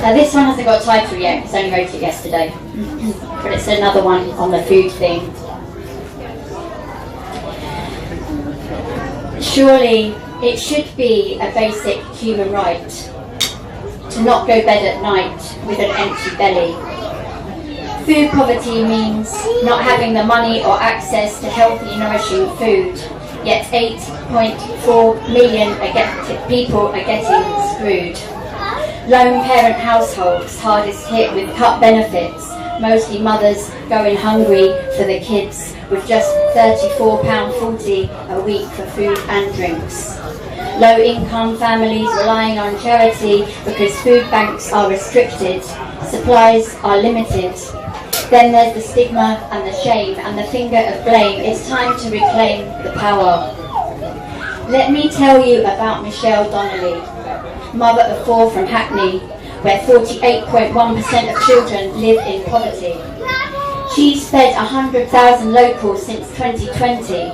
Now this one hasn't got a title yet, because I only wrote it yesterday. But it's another one on the food thing. Surely it should be a basic human right to not go bed at night with an empty belly. Food poverty means not having the money or access to healthy, nourishing food, yet 8.4 million people are getting screwed. Lone parent households hardest hit with cut benefits, mostly mothers going hungry for the kids, with just £34.40 a week for food and drinks. Low-income families relying on charity because food banks are restricted, supplies are limited. Then there's the stigma and the shame and the finger of blame. It's time to reclaim the power. Let me tell you about Michelle Donnelly, mother of 4 from Hackney, where 48.1% of children live in poverty. She's fed 100,000 locals since 2020,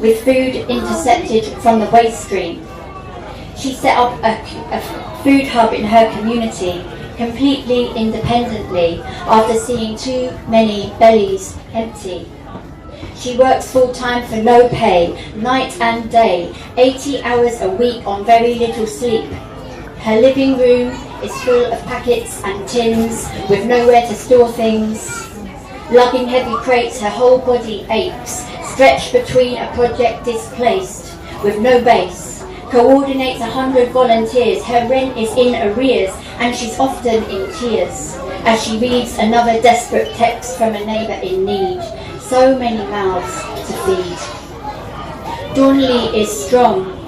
with food intercepted from the waste stream. She set up a food hub in her community, completely independently, after seeing too many bellies empty. She works full-time for no pay, night and day, 80 hours a week on very little sleep. Her living room is full of packets and tins, with nowhere to store things. Lugging heavy crates, her whole body aches, stretched between a project displaced, with no base. Coordinates 100 volunteers, her rent is in arrears, and she's often in tears as she reads another desperate text from a neighbour in need. So many mouths to feed. Donnelly is strong,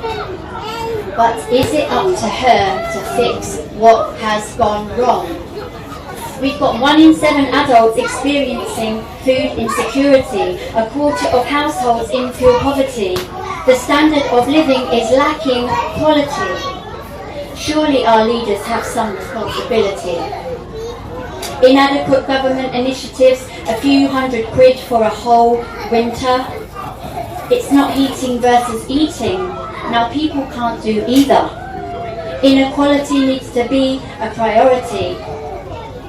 but is it up to her to fix what has gone wrong? We've got 1 in 7 adults experiencing food insecurity, a quarter of households in food poverty. The standard of living is lacking quality. Surely our leaders have some responsibility. Inadequate government initiatives, a few £100 for a whole winter. It's not heating versus eating. Now people can't do either. Inequality needs to be a priority.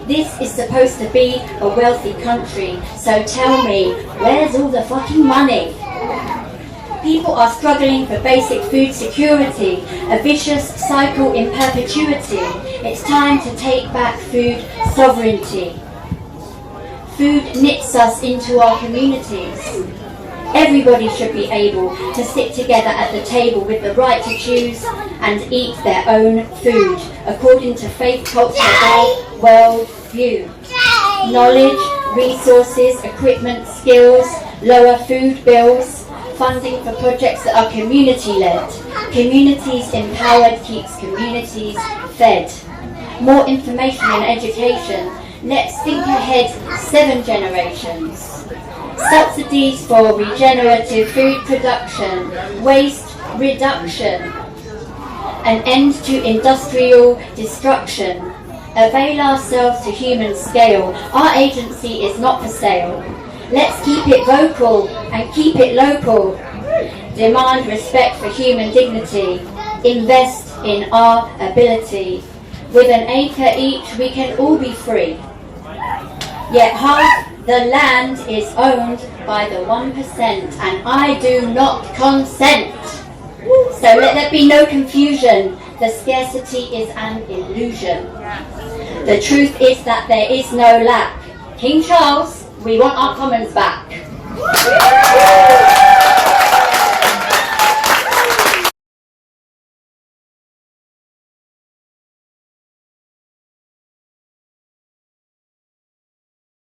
This is supposed to be a wealthy country, so tell me, where's all the fucking money? People are struggling for basic food security, a vicious cycle in perpetuity. It's time to take back food sovereignty. Food knits us into our communities. Everybody should be able to sit together at the table with the right to choose and eat their own food, according to faith, culture, or world view. Knowledge, resources, equipment, skills, lower food bills, funding for projects that are community-led. Communities empowered keeps communities fed. More information and education. Let's think ahead 7 generations. Subsidies for regenerative food production, waste reduction, an end to industrial destruction. Avail ourselves to human scale. Our agency is not for sale. Let's keep it vocal and keep it local. Demand respect for human dignity. Invest in our ability. With an acre each, we can all be free. Yet half the land is owned by the 1%, and I do not consent. So let there be no confusion. The scarcity is an illusion. The truth is that there is no lack. King Charles, we want our commons back.